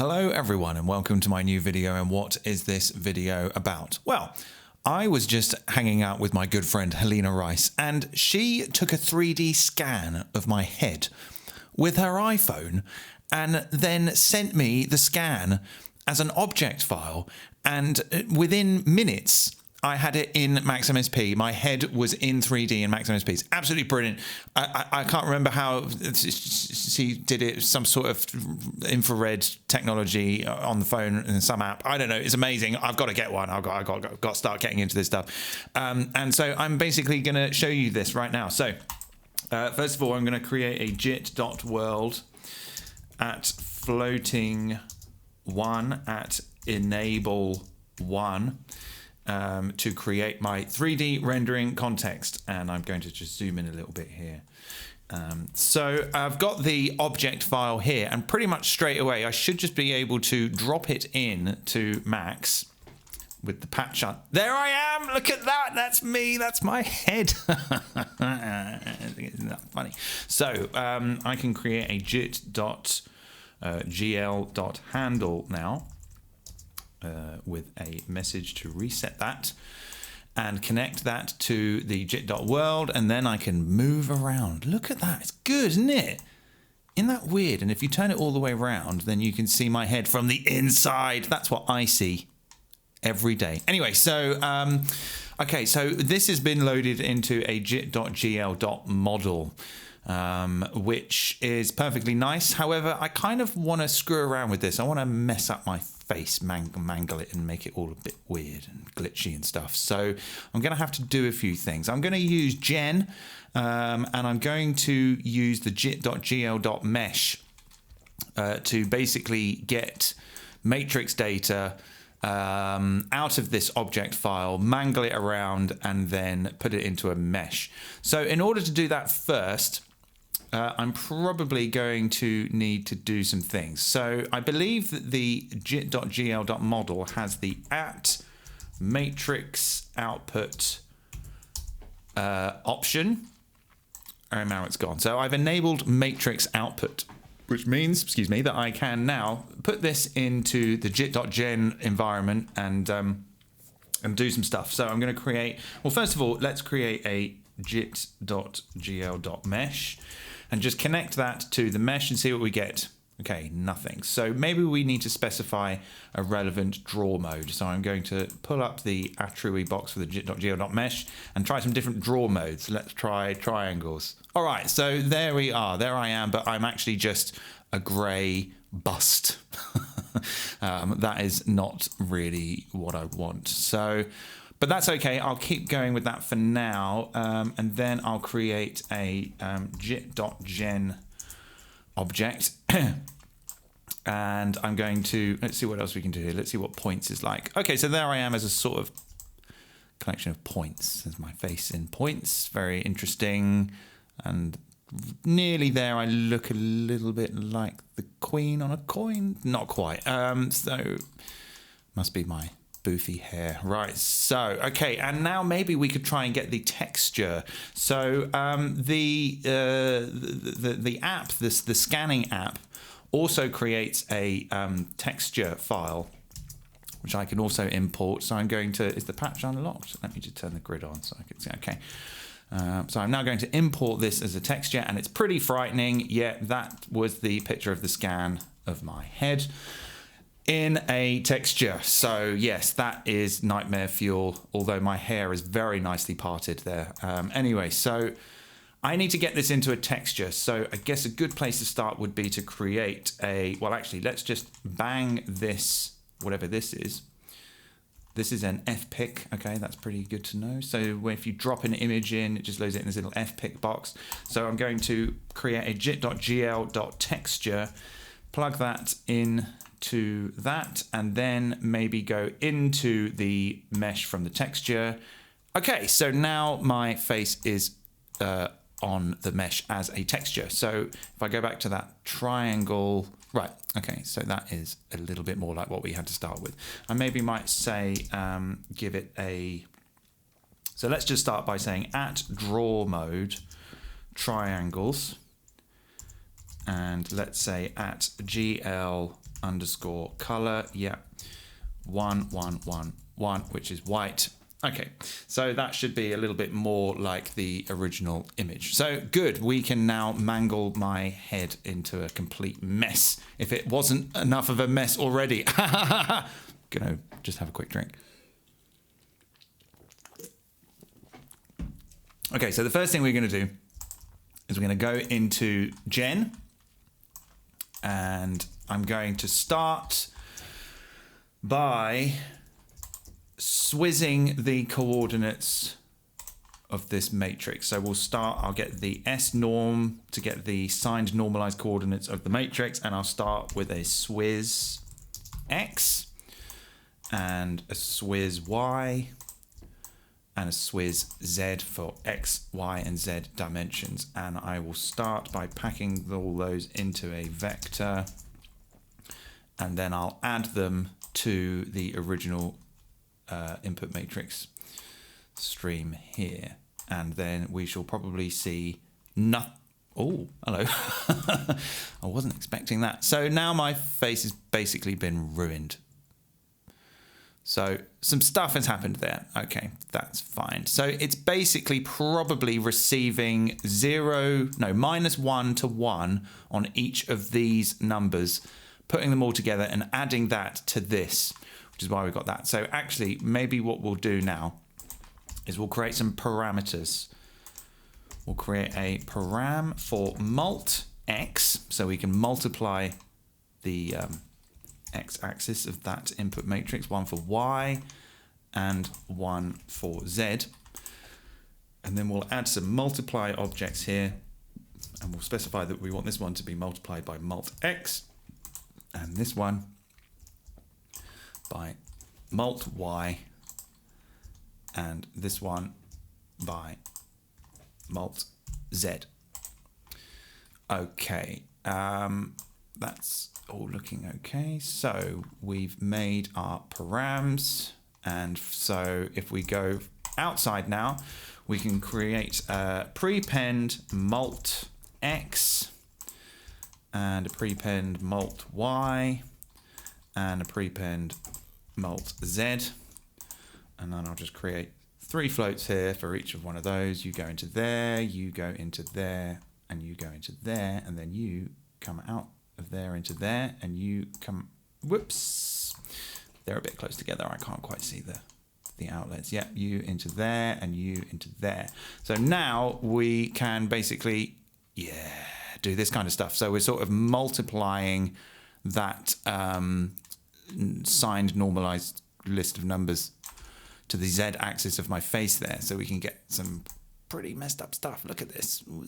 Hello everyone and welcome to my new video. And what is this video about? Well, I was just hanging out with my good friend Helena Rice and she took a 3D scan of my head with her iPhone and then sent me the scan as an object file, and within minutes I had it in MaxMSP. My head was in 3D in MaxMSP. It's absolutely brilliant. I can't remember how she did it, some sort of infrared technology on the phone in some app. I don't know. It's amazing. I've got to get one. I've got to start getting into this stuff. And so I'm basically going to show you this right now. So first of all, I'm going to create a jit.world at floating 1 at enable 1. To create my 3D rendering context, and I'm going to just zoom in a little bit here. So I've got the object file here, and pretty much straight away I should just be able to drop it in to Max with the patch on. There I am! Look at that! That's me! That's my head! Isn't that funny? So I can create a jit.gl.handle now. With a message to reset that and connect that to the jit.world, and then I can move around. Look at that, it's good, isn't it? Isn't that weird? And if you turn it all the way around, then you can see my head from the inside. That's what I see every day. Anyway, so okay, so this has been loaded into a jit.gl.model, which is perfectly nice. However, I kind of want to screw around with this. I want to mess up my face, mangle it and make it all a bit weird and glitchy and stuff. So I'm going to have to do a few things. I'm going to use Gen, and I'm going to use the jit.gl.mesh to basically get matrix data out of this object file, mangle it around, and then put it into a mesh. So in order to do that first, I'm probably going to need to do some things. So I believe that the jit.gl.model has the at matrix output option. And now it's gone. So I've enabled matrix output, which means, excuse me, that I can now put this into the jit.gen environment and do some stuff. So I'm going to create, well, first of all, let's create a jit.gl.mesh and just connect that to the mesh and see what we get. Okay, nothing. So maybe we need to specify a relevant draw mode. So I'm going to pull up the attribute box for the jit.gl.mesh and try some different draw modes. Let's try triangles. All right, so there we are. There I am, but I'm actually just a grey bust. That is not really what I want. So, but that's okay. I'll keep going with that for now, and then I'll create a jit.gen object, and I'm going to, let's see what else we can do here. Let's see what points is like. Okay, so there I am as a sort of collection of points. There's my face in points. Very interesting, and nearly there. I look a little bit like the queen on a coin. Not quite. So must be my boofy hair. Right, so okay, and now maybe we could try and get the texture. So the app, the scanning app, also creates a texture file, which I can also import. So I'm going to, is the patch unlocked? Let me just turn the grid on so I can see. Okay. So I'm now going to import this as a texture, and it's pretty frightening. Yeah, that was the picture of the scan of my head in a texture. So yes, that is nightmare fuel, although my hair is very nicely parted there. Anyway, so I need to get this into a texture. So I guess a good place to start would be to create a, well, actually, let's just bang this, whatever this is. This is an fpic. Okay, that's pretty good to know. So if you drop an image in, it just loads it in this little fpic box. So I'm going to create a jit.gl.texture, plug that in to that, and then maybe go into the mesh from the texture. Okay, so now my face is on the mesh as a texture. So if I go back to that triangle, right, okay, so that is a little bit more like what we had to start with. I maybe might say, give it a, so let's just start by saying at draw mode triangles, and let's say at GL underscore color, yeah, 1111, which is white. Okay, so that should be a little bit more like the original image. So good, we can now mangle my head into a complete mess. If it wasn't enough of a mess already. Gonna just have a quick drink. Okay, so the first thing we're gonna do is we're gonna go into Gen, and I'm going to start by swizzing the coordinates of this matrix. So we'll start, I'll get the S norm to get the signed normalized coordinates of the matrix, and I'll start with a swizz X and a swizz Y and a swizz Z for X, Y, and Z dimensions. And I will start by packing all those into a vector, and then I'll add them to the original input matrix stream here, and then we shall probably see oh, hello. I wasn't expecting that. So now my face has basically been ruined. So some stuff has happened there. Okay, that's fine. So it's basically probably receiving -1 to 1 on each of these numbers, putting them all together and adding that to this, which is why we got that. So actually, maybe what we'll do now is we'll create some parameters. We'll create a param for mult x, so we can multiply the x-axis of that input matrix, one for y and one for z. And then we'll add some multiply objects here, and we'll specify that we want this one to be multiplied by mult x, and this one by mult y, and this one by mult z. Okay, that's all looking okay. So we've made our params, and so if we go outside now, we can create a prepend mult x and a prepend mult y and a prepend mult z, and then I'll just create 3 floats here for each of one of those. You go into there, you go into there, and you go into there, and then you come out of there into there, and you come, whoops, they're a bit close together, I can't quite see the outlets. Yep, you into there and you into there. So now we can basically, do this kind of stuff. So we're sort of multiplying that signed normalized list of numbers to the Z axis of my face there, so we can get some pretty messed up stuff. Look at this. Ooh,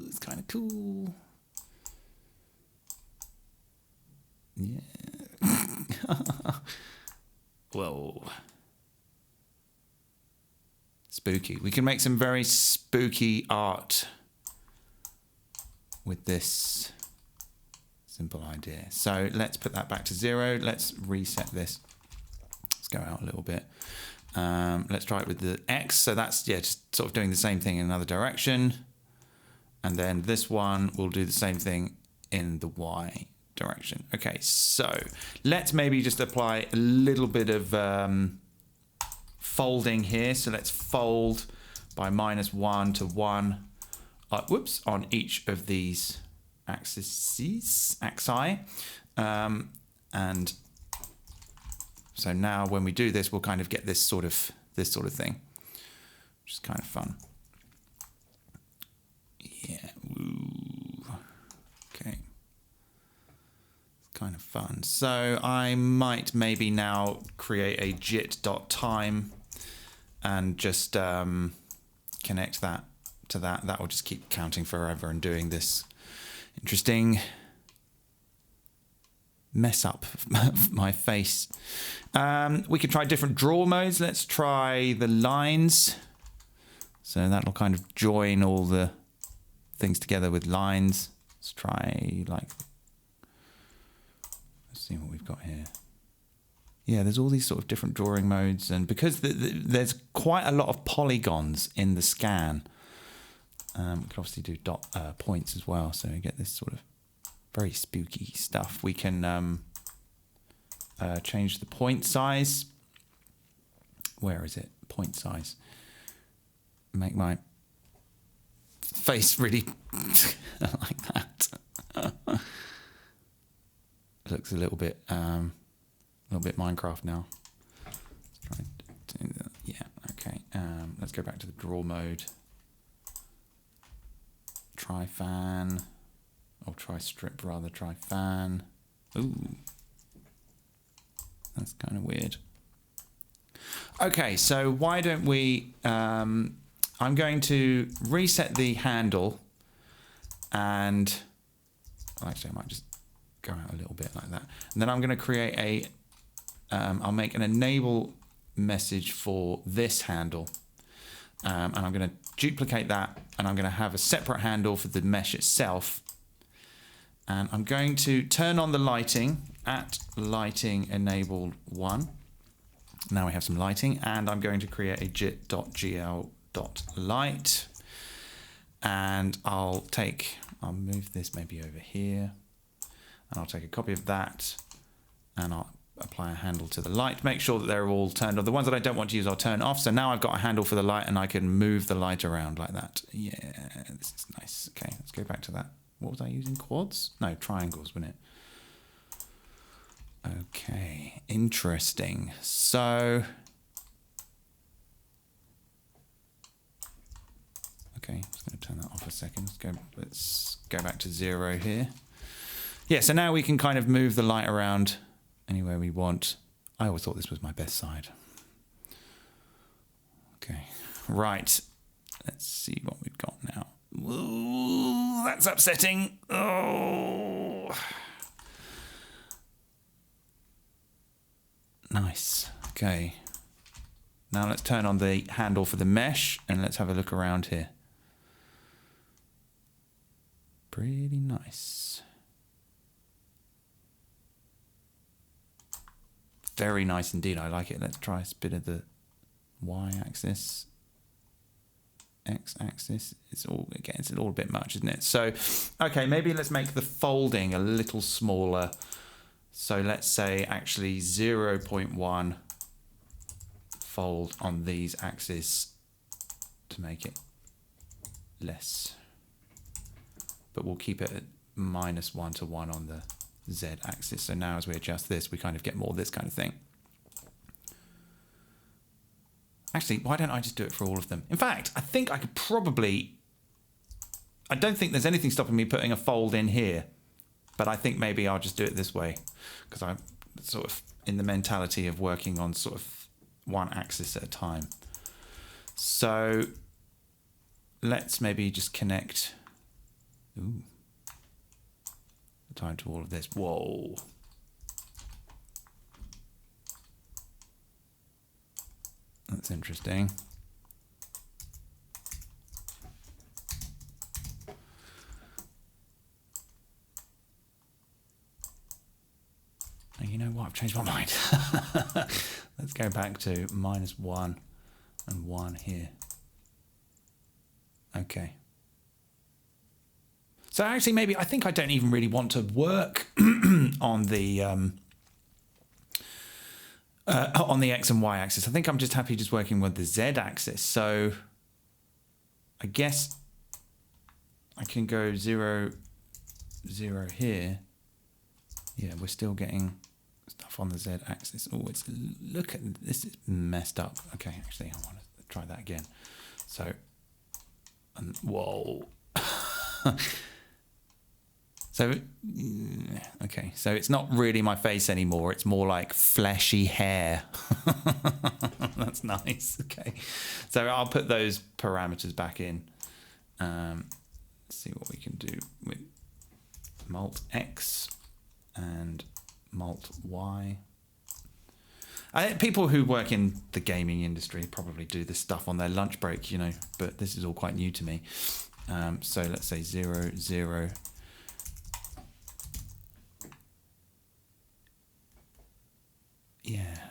it's kind of cool. Yeah. Whoa. Spooky. We can make some very spooky art with this simple idea. So let's put that back to 0. Let's reset this. Let's go out a little bit. Let's try it with the X. So that's, just sort of doing the same thing in another direction. And then this one will do the same thing in the Y direction. Okay, so let's maybe just apply a little bit of folding here. So let's fold by -1 to 1, whoops, on each of these axi. And so now when we do this, we'll kind of get this sort of thing, which is kind of fun. Yeah, woo. Okay. It's kind of fun. So I might maybe now create a jit.time and just connect that to that. That will just keep counting forever and doing this interesting mess up my face. We could try different draw modes. Let's try the lines. So that'll kind of join all the things together with lines. Let's try let's see what we've got here. Yeah, there's all these sort of different drawing modes, and because there's quite a lot of polygons in the scan, we can obviously do points as well, so you get this sort of very spooky stuff. We can change the point size. Where is it? Point size. Make my face really like that. Looks a little bit Minecraft now. Let's try and do that. Yeah, okay. Let's go back to the draw mode. Try fan, or try strip rather. Try fan. Ooh, that's kind of weird. Okay, so why don't we? I'm going to reset the handle, and actually I might just go out a little bit like that, and then I'm going to create a. I'll make an enable message for this handle, and I'm going to duplicate that, and I'm going to have a separate handle for the mesh itself, and I'm going to turn on the lighting at lighting enabled 1. Now we have some lighting, and I'm going to create a jit.gl.light, and I'll move this maybe over here, and I'll take a copy of that, and I'll apply a handle to the light. Make sure that they're all turned on. The ones that I don't want to use, I'll turn off. So now I've got a handle for the light, and I can move the light around like that. Yeah, this is nice. Okay, let's go back to that. What was I using? Quads? No, triangles, wasn't it? Okay, interesting. So, okay, I'm just going to turn that off a second. Let's go back to 0 here. Yeah, so now we can kind of move the light around anywhere we want. I always thought this was my best side. Okay, right. Let's see what we've got now. Ooh, that's upsetting. Oh, nice. Okay. Now let's turn on the handle for the mesh, and let's have a look around here. Pretty nice. Very nice indeed. I like it. Let's try a bit of the y-axis, x-axis. It's all a little bit much, isn't it? So, okay, maybe let's make the folding a little smaller. So let's say actually 0.1 fold on these axes to make it less. But we'll keep it at -1 to 1 on the z-axis. So now as we adjust this, we kind of get more of this kind of thing. Actually, why don't I just do it for all of them? In fact, I think I could probably... I don't think there's anything stopping me putting a fold in here, but I think maybe I'll just do it this way, because I'm sort of in the mentality of working on sort of one axis at a time. So let's maybe just connect... Ooh. Time to all of this. Whoa. That's interesting. And you know what? I've changed my mind. Let's go back to -1 and 1 here. Okay. So actually, maybe I think I don't even really want to work on the X and Y axis. I think I'm just happy just working with the Z axis. So I guess I can go 0, 0 here. Yeah, we're still getting stuff on the Z axis. Oh, look at this, is messed up. Okay, actually, I want to try that again. So, whoa. So, okay, so it's not really my face anymore. It's more like fleshy hair. That's nice. Okay, so I'll put those parameters back in. Let's see what we can do with mult X and mult Y. I think people who work in the gaming industry probably do this stuff on their lunch break, you know, but this is all quite new to me. So let's say 0, 0. Yeah.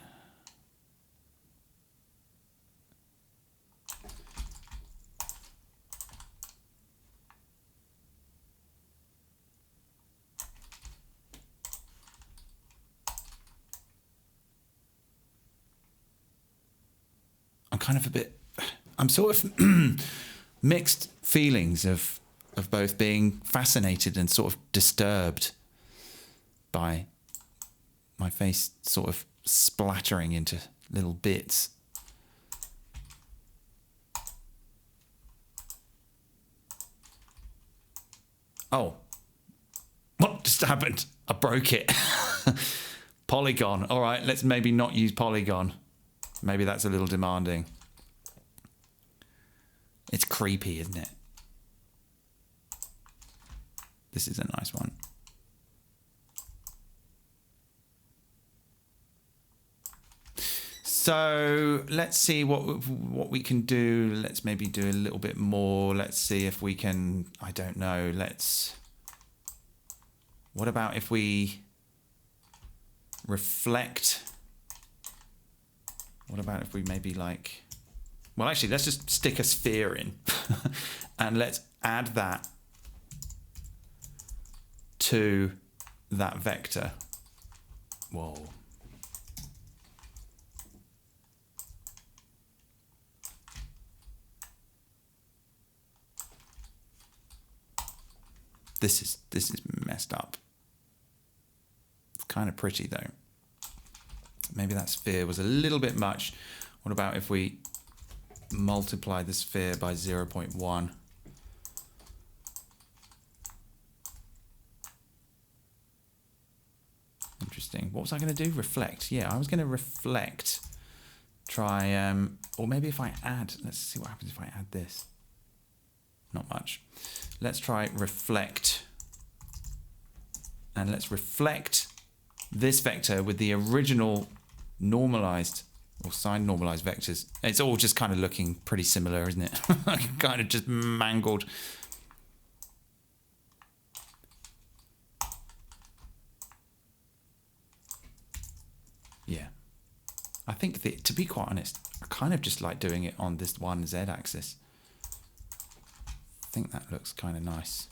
kind of I'm sort of mixed feelings of both being fascinated and sort of disturbed by my face sort of splattering into little bits. Oh, what just happened? I broke it. Polygon. All right, let's maybe not use Polygon. Maybe that's a little demanding. It's creepy, isn't it? This is a nice one. So let's see what we can do. Let's maybe do a little bit more. Let's see if we can, I don't know, what about if we reflect? What about if we maybe like, well, actually, let's just stick a sphere in and let's add that to that vector. Whoa. This is messed up. It's kind of pretty though. Maybe that sphere was a little bit much. What about if we multiply the sphere by 0.1? Interesting. What was I going to do? Reflect. Yeah, I was going to reflect. Try, or maybe if I add, let's see what happens if I add this. Not much. Let's try reflect. And let's reflect this vector with the original normalized or signed normalized vectors. It's all just kind of looking pretty similar, isn't it? Kind of just mangled. Yeah. I think that, to be quite honest, I kind of just like doing it on this one Z axis. I think that looks kind of nice.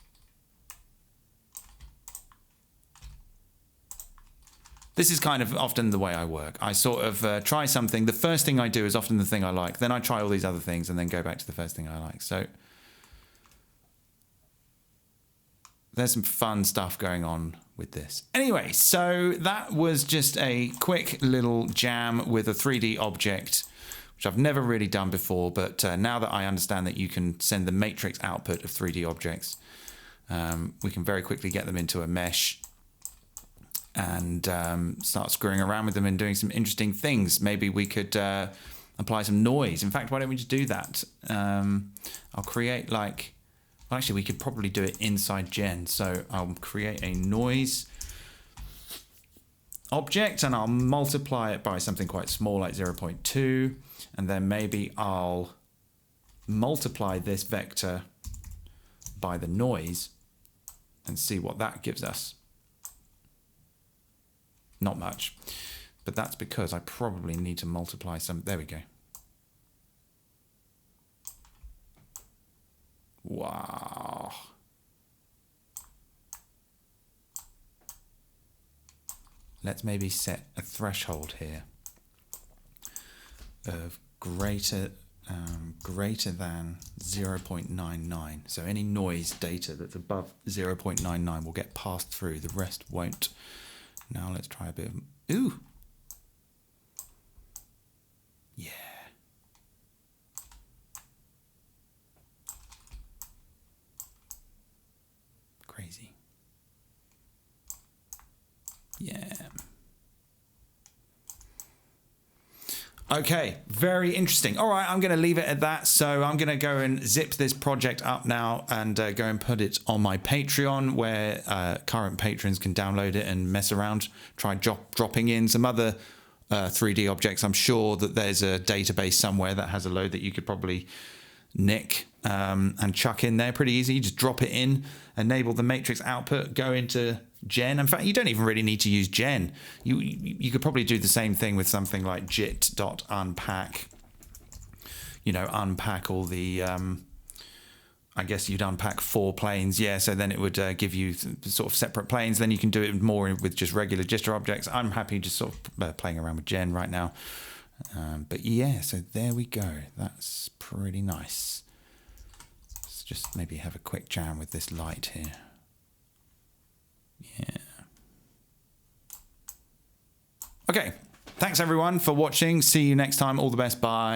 This is kind of often the way I work. I sort of try something. The first thing I do is often the thing I like. Then I try all these other things and then go back to the first thing I like. So there's some fun stuff going on with this. Anyway, so that was just a quick little jam with a 3D object, which I've never really done before. But now that I understand that you can send the matrix output of 3D objects, we can very quickly get them into a mesh and start screwing around with them and doing some interesting things. Maybe we could apply some noise. In fact, why don't we just do that? I'll create like, well, actually we could probably do it inside Gen. So I'll create a noise object and I'll multiply it by something quite small like 0.2. And then maybe I'll multiply this vector by the noise and see what that gives us. Not much, but that's because I probably need to multiply some. There we go. Wow. Let's maybe set a threshold here of greater than 0.99. So any noise data that's above 0.99 will get passed through. The rest won't. Now let's try a bit of, ooh. Yeah. Crazy. Yeah. Okay, very interesting. All right, I'm going to leave it at that. So I'm going to go and zip this project up now and go and put it on my Patreon, where current patrons can download it and mess around, try dropping in some other 3D objects. I'm sure that there's a database somewhere that has a load that you could probably nick and chuck in there pretty easy. You just drop it in, enable the matrix output, go into Gen. In fact, you don't even really need to use Gen. You could probably do the same thing with something like jit.unpack. You know, unpack all the, I guess you'd unpack 4 planes. Yeah, so then it would give you sort of separate planes. Then you can do it more with just regular Jitter objects. I'm happy just sort of playing around with Gen right now. But yeah, so there we go. That's pretty nice. Let's just maybe have a quick jam with this light here. Yeah. Okay. Thanks everyone for watching. See you next time. All the best. Bye.